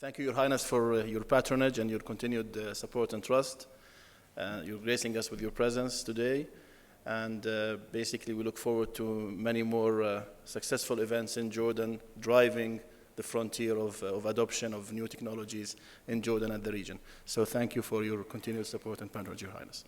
Thank you, Your Highness, for your patronage and your continued support and trust. You're gracing us with your presence today. And basically, we look forward to many more successful events in Jordan, driving the frontier of adoption of new technologies in Jordan and the region. So thank you for your continued support and patronage, Your Highness.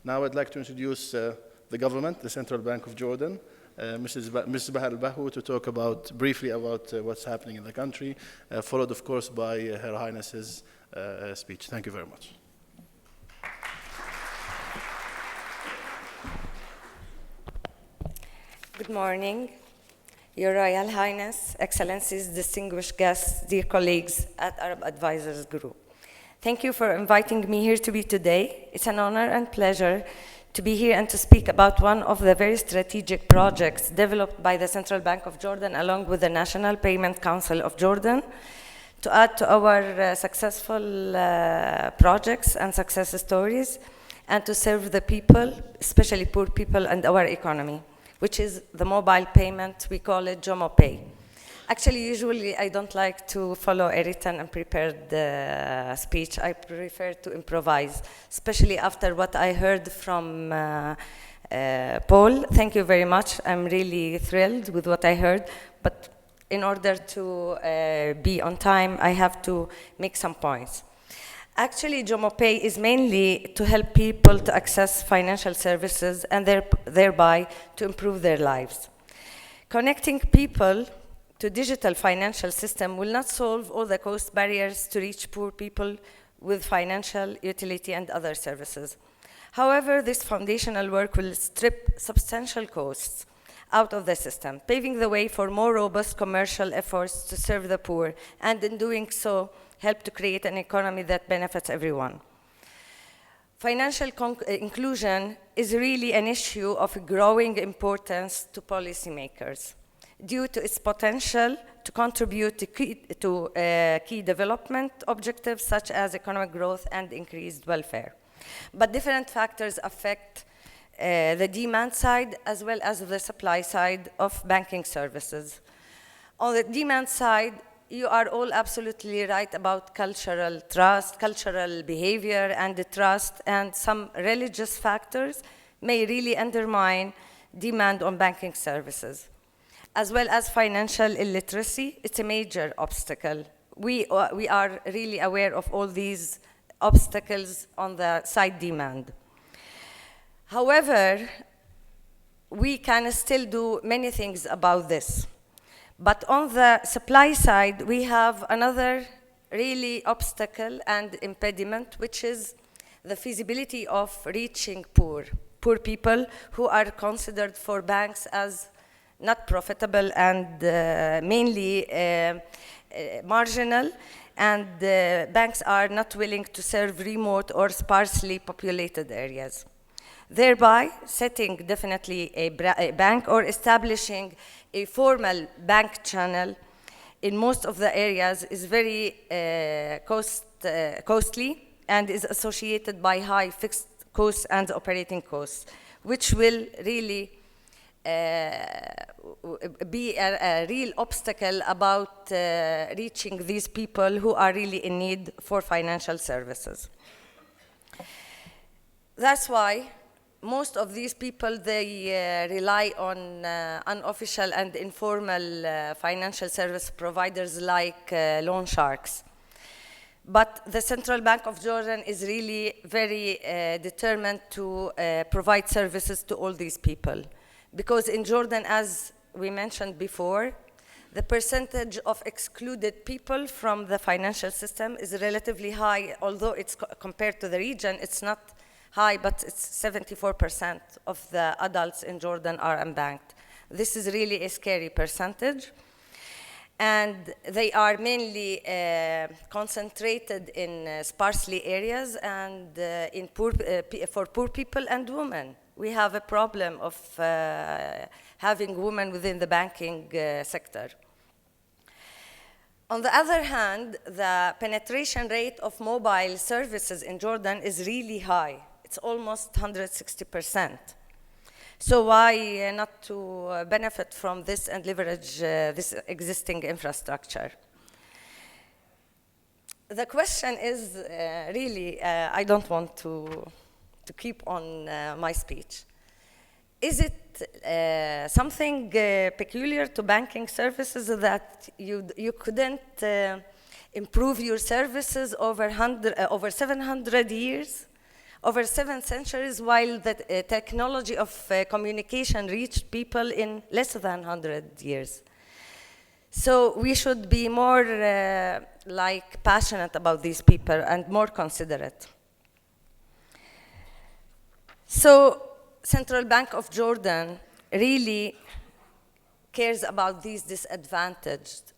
Now I'd like to introduce the government, the Central Bank of Jordan, Ms. Bahar al-Bahu, to talk briefly about what's happening in the country, followed, of course, by Her Highness's speech. Thank you very much. Good morning, Your Royal Highness, Excellencies, distinguished guests, dear colleagues at Arab Advisors Group. Thank you for inviting me here to be today. It's an honor and pleasure to be here and to speak about one of the very strategic projects developed by the Central Bank of Jordan along with the National Payment Council of Jordan to add to our successful projects and success stories and to serve the people, especially poor people, and our economy, which is the mobile payment. We call it Jomo Pay. Actually, usually I don't like to follow a written and prepared speech. I prefer to improvise, especially after what I heard from Paul. Thank you very much. I'm really thrilled with what I heard. But in order to be on time, I have to make some points. Actually, Jomo Pay is mainly to help people to access financial services and thereby to improve their lives. Connecting people to digital financial system will not solve all the cost barriers to reach poor people with financial utility and other services. However, this foundational work will strip substantial costs out of the system, paving the way for more robust commercial efforts to serve the poor, and in doing so, help to create an economy that benefits everyone. Financial inclusion is really an issue of growing importance to policymakers due to its potential to contribute to key development objectives such as economic growth and increased welfare. But different factors affect the demand side as well as the supply side of banking services. On the demand side, you are all absolutely right about cultural trust, cultural behavior, and the trust, and some religious factors may really undermine demand on banking services. As well as financial illiteracy, it's a major obstacle. We are really aware of all these obstacles on the side demand. However, we can still do many things about this. But on the supply side, we have another really obstacle and impediment, which is the feasibility of reaching poor people who are considered for banks as not profitable and mainly marginal, and banks are not willing to serve remote or sparsely populated areas. Thereby, setting definitely a bank or establishing a formal bank channel in most of the areas is very costly and is associated by high fixed costs and operating costs, which will really be a real obstacle about reaching these people who are really in need for financial services. That's why most of these people, they rely on unofficial and informal financial service providers like loan sharks. But the Central Bank of Jordan is really very determined to provide services to all these people. Because in Jordan, as we mentioned before, the percentage of excluded people from the financial system is relatively high, although it's compared to the region, it's not high, but it's 74% of the adults in Jordan are unbanked. This is really a scary percentage. And they are mainly concentrated in sparsely areas and for poor people and women. We have a problem of having women within the banking sector. On the other hand, the penetration rate of mobile services in Jordan is really high. It's almost 160%. So why not to benefit from this and leverage this existing infrastructure? The question is really, I don't want to keep on my speech. Is it something peculiar to banking services that you couldn't improve your services over 700 years, over 7 centuries, while the technology of communication reached people in less than 100 years? So we should be more passionate about these people and more considerate. So Central Bank of Jordan really cares about these disadvantaged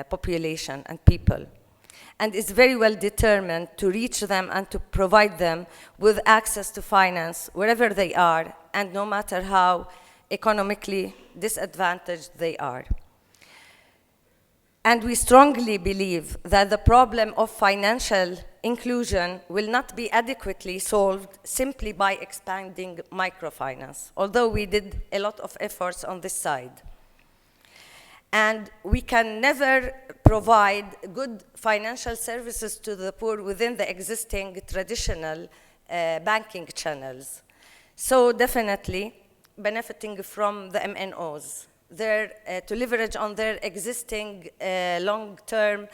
population and people, and is very well determined to reach them and to provide them with access to finance wherever they are and no matter how economically disadvantaged they are. And we strongly believe that the problem of financial inclusion will not be adequately solved simply by expanding microfinance, although we did a lot of efforts on this side. And we can never provide good financial services to the poor within the existing traditional banking channels. So definitely benefiting from the MNOs. To leverage on their existing long-term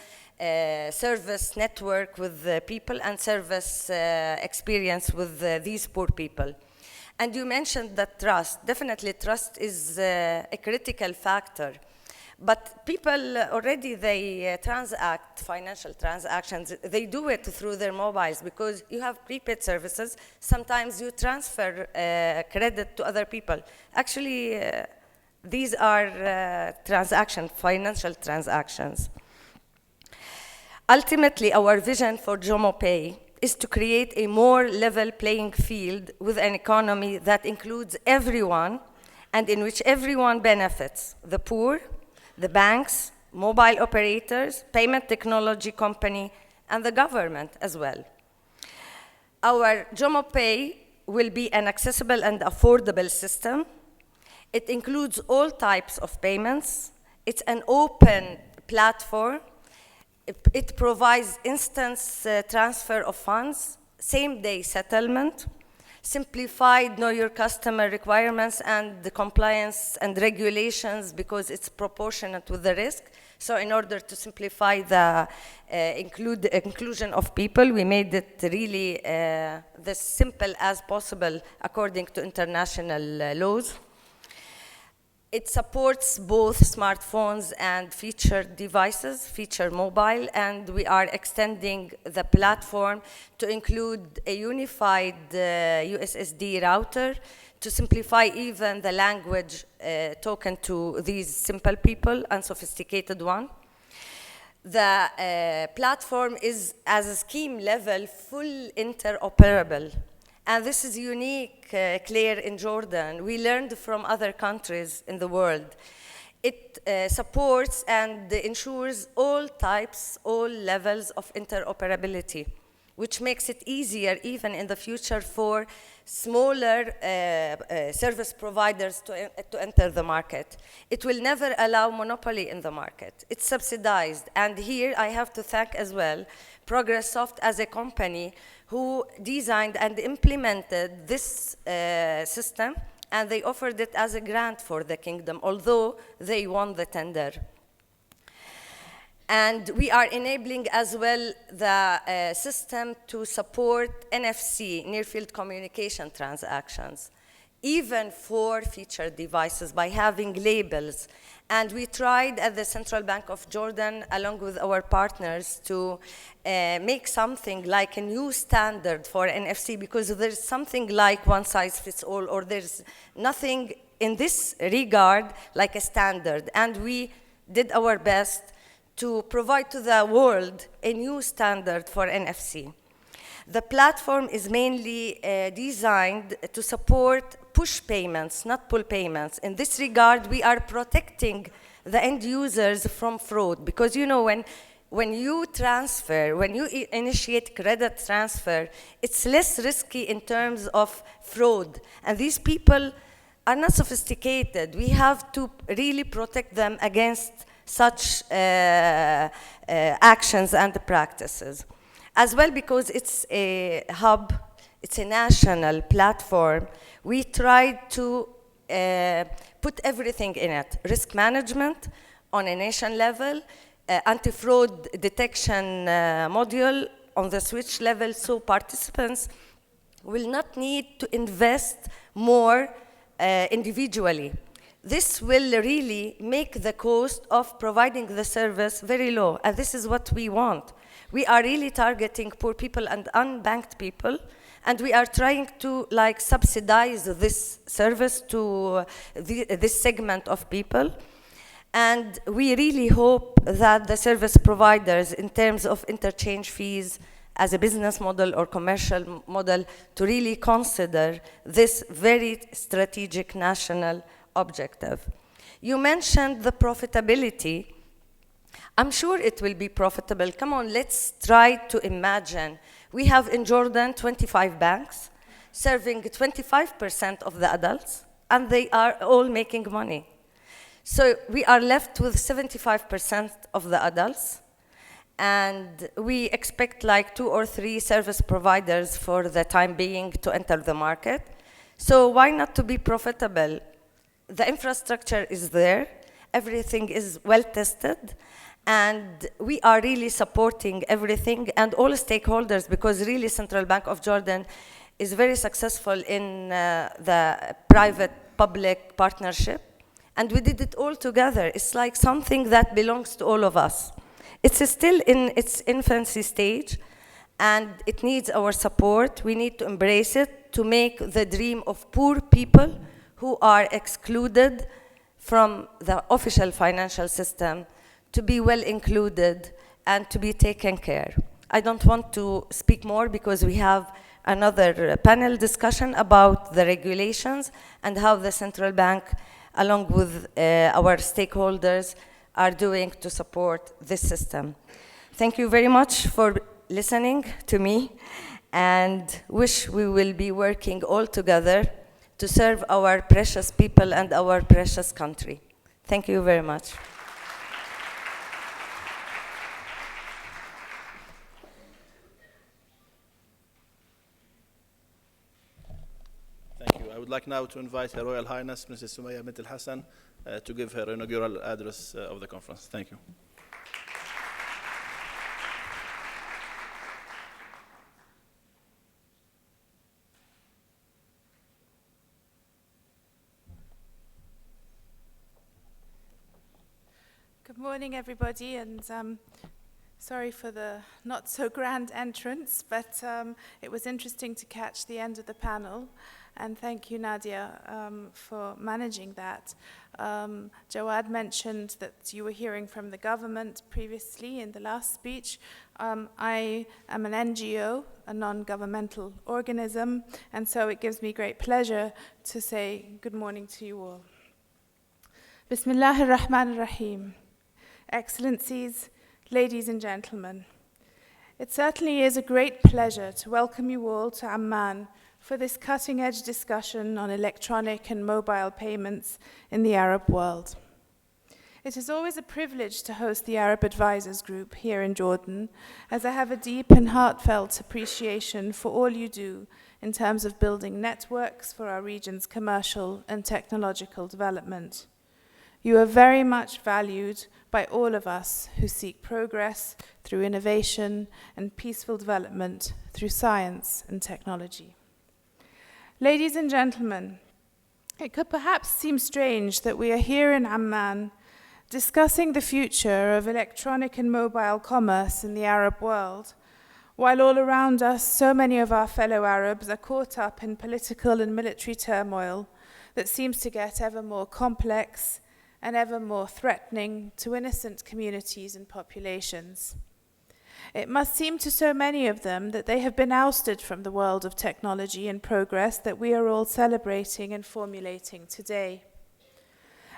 service network with people and service experience with these poor people. And you mentioned that trust. Definitely trust is a critical factor. But people already, they transact financial transactions. They do it through their mobiles because you have prepaid services. Sometimes you transfer credit to other people. Actually, these are financial transactions. Ultimately, our vision for Jomo Pay is to create a more level playing field with an economy that includes everyone and in which everyone benefits: the poor, the banks, mobile operators, payment technology company, and the government as well. Our Jomo Pay will be an accessible and affordable system. It includes all types of payments. It's an open platform. It provides instant transfer of funds, same-day settlement, simplified know your customer requirements and the compliance and regulations because it's proportionate with the risk. So in order to simplify the inclusion of people, we made it really as simple as possible according to international laws. It supports both smartphones and featured devices, feature mobile, and we are extending the platform to include a unified USSD router to simplify even the language token to these simple people, unsophisticated one. The platform is, as a scheme level, full interoperable. And this is unique, Claire, in Jordan. We learned from other countries in the world. It supports and ensures all types, all levels of interoperability, which makes it easier even in the future for smaller service providers to enter the market. It will never allow monopoly in the market. It's subsidized. And here I have to thank as well ProgressSoft as a company who designed and implemented this system, and they offered it as a grant for the kingdom, although they won the tender. And we are enabling as well the system to support NFC, near-field communication transactions, even for featured devices by having labels. And we tried at the Central Bank of Jordan, along with our partners, to make something like a new standard for NFC, because there's something like one size fits all, or there's nothing in this regard like a standard. And we did our best to provide to the world a new standard for NFC. The platform is mainly designed to support push payments, not pull payments. In this regard, we are protecting the end users from fraud, because you know when you transfer, when you initiate credit transfer, it's less risky in terms of fraud. And these people are not sophisticated. We have to really protect them against such actions and practices. As well, because it's a hub, it's a national platform, we tried to put everything in it. Risk management on a nation level, anti-fraud detection module on the switch level, so participants will not need to invest more individually. This will really make the cost of providing the service very low, and this is what we want. We are really targeting poor people and unbanked people, and we are trying to subsidize this service to this segment of people. And we really hope that the service providers, in terms of interchange fees as a business model or commercial model, to really consider this very strategic national objective. You mentioned the profitability. I'm sure it will be profitable. Come on, let's try to imagine. We have in Jordan 25 banks serving 25% of the adults, and they are all making money. So we are left with 75% of the adults, and we expect 2 or 3 service providers for the time being to enter the market. So why not to be profitable? The infrastructure is there, everything is well tested, and we are really supporting everything and all stakeholders, because really Central Bank of Jordan is very successful in the private-public partnership. And we did it all together. It's like something that belongs to all of us. It's still in its infancy stage, and it needs our support. We need to embrace it to make the dream of poor people who are excluded from the official financial system to be well included and to be taken care. I don't want to speak more because we have another panel discussion about the regulations and how the central bank, along with our stakeholders, are doing to support this system. Thank you very much for listening to me, and wish we will be working all together to serve our precious people and our precious country. Thank you very much. Thank you. I would like now to invite Her Royal Highness Princess Sumaya Bint Al-Hassan to give her inaugural address of the conference. Thank you. Good morning, everybody, and sorry for the not so grand entrance, but it was interesting to catch the end of the panel, and thank you, Nadia, for managing that. Jawad mentioned that you were hearing from the government previously in the last speech. I am an NGO, a non-governmental organism, and so it gives me great pleasure to say good morning to you all. Bismillahir Rahmanir Rahim. Excellencies, ladies and gentlemen, it certainly is a great pleasure to welcome you all to Amman for this cutting-edge discussion on electronic and mobile payments in the Arab world. It is always a privilege to host the Arab Advisors Group here in Jordan, as I have a deep and heartfelt appreciation for all you do in terms of building networks for our region's commercial and technological development. You are very much valued by all of us who seek progress through innovation and peaceful development through science and technology. Ladies and gentlemen, it could perhaps seem strange that we are here in Amman discussing the future of electronic and mobile commerce in the Arab world, while all around us so many of our fellow Arabs are caught up in political and military turmoil that seems to get ever more complex and ever more threatening to innocent communities and populations. It must seem to so many of them that they have been ousted from the world of technology and progress that we are all celebrating and formulating today.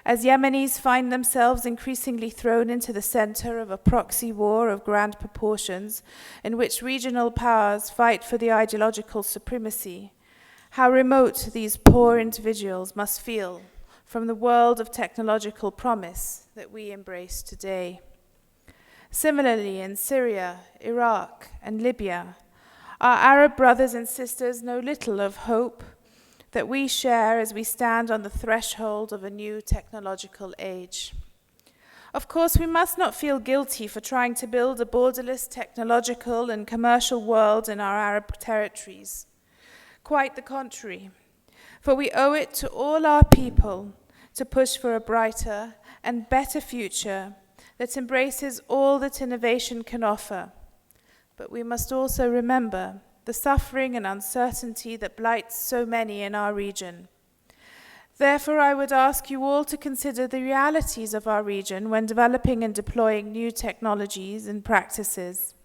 As Yemenis find themselves increasingly thrown into the center of a proxy war of grand proportions in which regional powers fight for the ideological supremacy, how remote these poor individuals must feel from the world of technological promise that we embrace today. Similarly, in Syria, Iraq, and Libya, our Arab brothers and sisters know little of hope that we share as we stand on the threshold of a new technological age. Of course, we must not feel guilty for trying to build a borderless technological and commercial world in our Arab territories. Quite the contrary, for we owe it to all our people to push for a brighter and better future that embraces all that innovation can offer. But we must also remember the suffering and uncertainty that blights so many in our region. Therefore, I would ask you all to consider the realities of our region when developing and deploying new technologies and practices.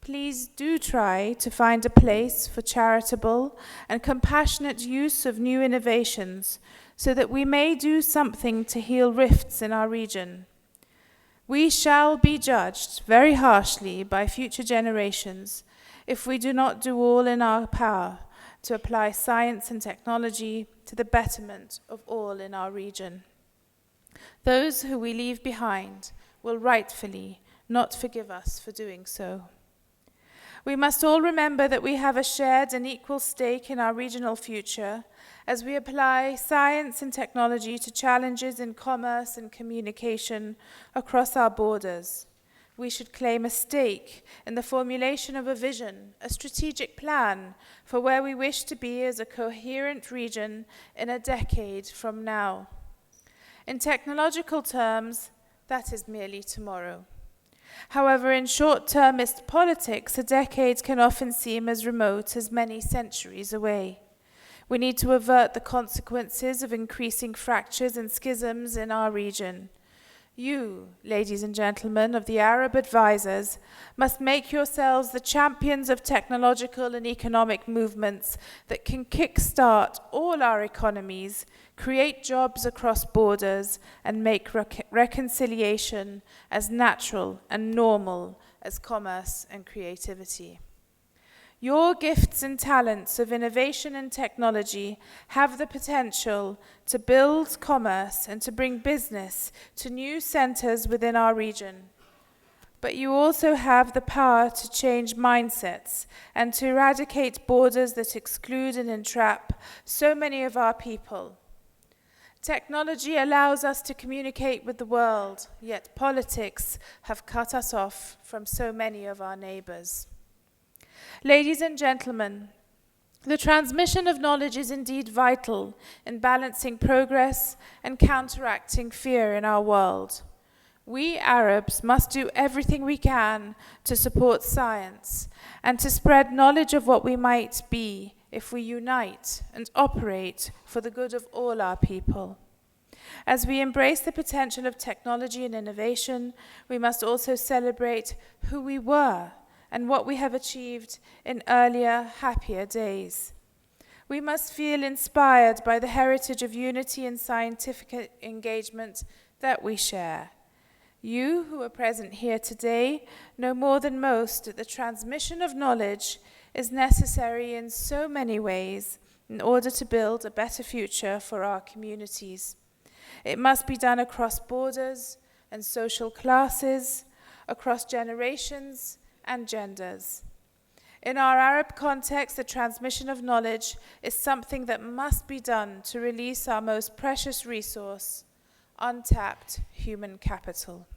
Please do try to find a place for charitable and compassionate use of new innovations so that we may do something to heal rifts in our region. We shall be judged very harshly by future generations if we do not do all in our power to apply science and technology to the betterment of all in our region. Those who we leave behind will rightfully not forgive us for doing so. We must all remember that we have a shared and equal stake in our regional future as we apply science and technology to challenges in commerce and communication across our borders. We should claim a stake in the formulation of a vision, a strategic plan for where we wish to be as a coherent region in a decade from now. In technological terms, that is merely tomorrow. However, in short-termist politics, a decade can often seem as remote as many centuries away. We need to avert the consequences of increasing fractures and schisms in our region. You, ladies and gentlemen of the Arab advisors, must make yourselves the champions of technological and economic movements that can kickstart all our economies, create jobs across borders, and make reconciliation as natural and normal as commerce and creativity. Your gifts and talents of innovation and technology have the potential to build commerce and to bring business to new centers within our region. But you also have the power to change mindsets and to eradicate borders that exclude and entrap so many of our people. Technology allows us to communicate with the world, yet politics have cut us off from so many of our neighbors. Ladies and gentlemen, the transmission of knowledge is indeed vital in balancing progress and counteracting fear in our world. We Arabs must do everything we can to support science and to spread knowledge of what we might be if we unite and operate for the good of all our people. As we embrace the potential of technology and innovation, we must also celebrate who we were and what we have achieved in earlier, happier days. We must feel inspired by the heritage of unity and scientific engagement that we share. You who are present here today know more than most that the transmission of knowledge is necessary in so many ways in order to build a better future for our communities. It must be done across borders and social classes, across generations and genders. In our Arab context, the transmission of knowledge is something that must be done to release our most precious resource, untapped human capital.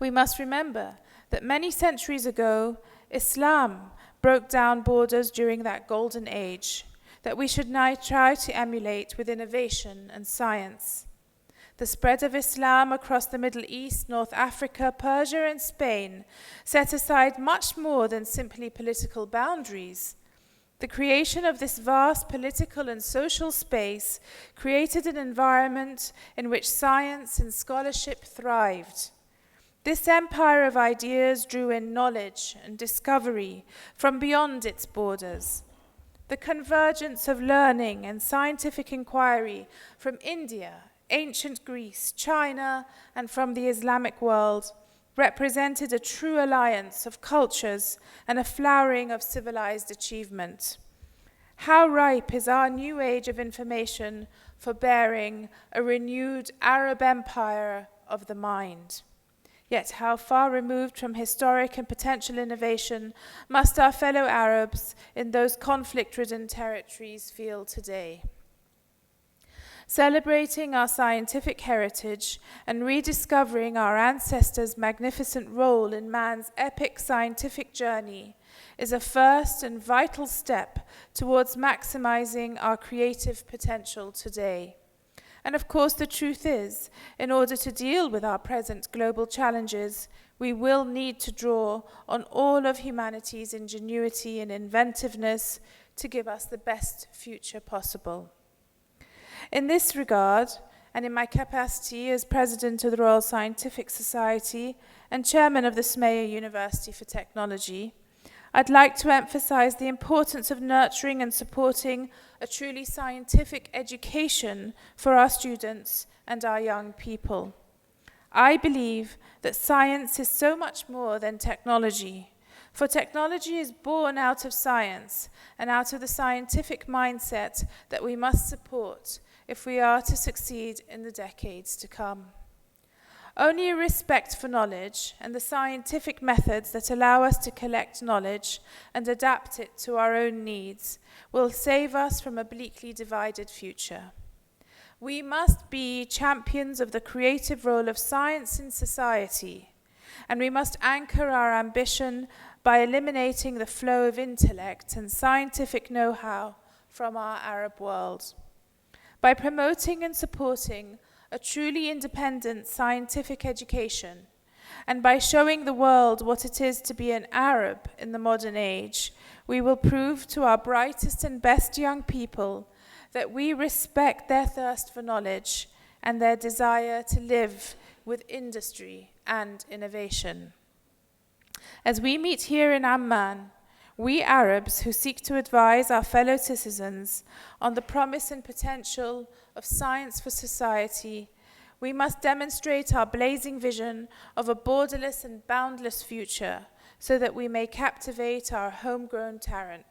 We must remember that many centuries ago, Islam broke down borders during that golden age, that we should now try to emulate with innovation and science. The spread of Islam across the Middle East, North Africa, Persia, and Spain set aside much more than simply political boundaries. The creation of this vast political and social space created an environment in which science and scholarship thrived. This empire of ideas drew in knowledge and discovery from beyond its borders. The convergence of learning and scientific inquiry from India, ancient Greece, China, and from the Islamic world represented a true alliance of cultures and a flowering of civilized achievement. How ripe is our new age of information for bearing a renewed Arab empire of the mind? Yet how far removed from historic and potential innovation must our fellow Arabs in those conflict-ridden territories feel today? Celebrating our scientific heritage and rediscovering our ancestors' magnificent role in man's epic scientific journey is a first and vital step towards maximizing our creative potential today. And of course, the truth is, in order to deal with our present global challenges, we will need to draw on all of humanity's ingenuity and inventiveness to give us the best future possible. In this regard, and in my capacity as President of the Royal Scientific Society and Chairman of the Sumaya University for Technology, I'd like to emphasize the importance of nurturing and supporting a truly scientific education for our students and our young people. I believe that science is so much more than technology, for technology is born out of science and out of the scientific mindset that we must support if we are to succeed in the decades to come. Only a respect for knowledge and the scientific methods that allow us to collect knowledge and adapt it to our own needs will save us from a bleakly divided future. We must be champions of the creative role of science in society, and we must anchor our ambition by eliminating the flow of intellect and scientific know-how from our Arab world. By promoting and supporting a truly independent scientific education, and by showing the world what it is to be an Arab in the modern age, we will prove to our brightest and best young people that we respect their thirst for knowledge and their desire to live with industry and innovation. As we meet here in Amman, we Arabs who seek to advise our fellow citizens on the promise and potential of science for society, we must demonstrate our blazing vision of a borderless and boundless future so that we may captivate our homegrown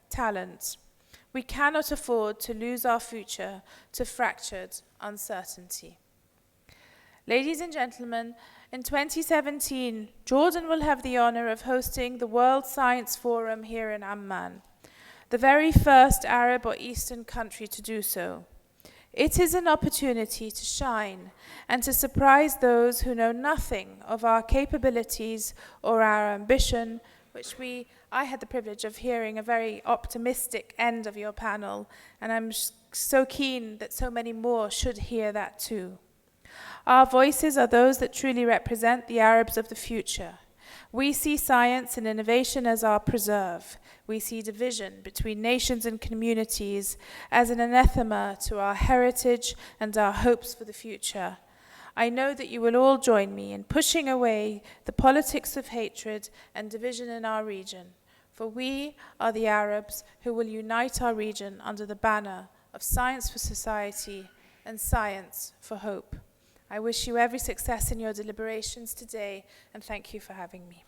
talent. We cannot afford to lose our future to fractured uncertainty. Ladies and gentlemen, in 2017, Jordan will have the honor of hosting the World Science Forum here in Amman, the very first Arab or Eastern country to do so. It is an opportunity to shine and to surprise those who know nothing of our capabilities or our ambition, which I had the privilege of hearing a very optimistic end of your panel, and I'm so keen that so many more should hear that too. Our voices are those that truly represent the Arabs of the future. We see science and innovation as our preserve. We see division between nations and communities as an anathema to our heritage and our hopes for the future. I know that you will all join me in pushing away the politics of hatred and division in our region, for we are the Arabs who will unite our region under the banner of science for society and science for hope. I wish you every success in your deliberations today, and thank you for having me.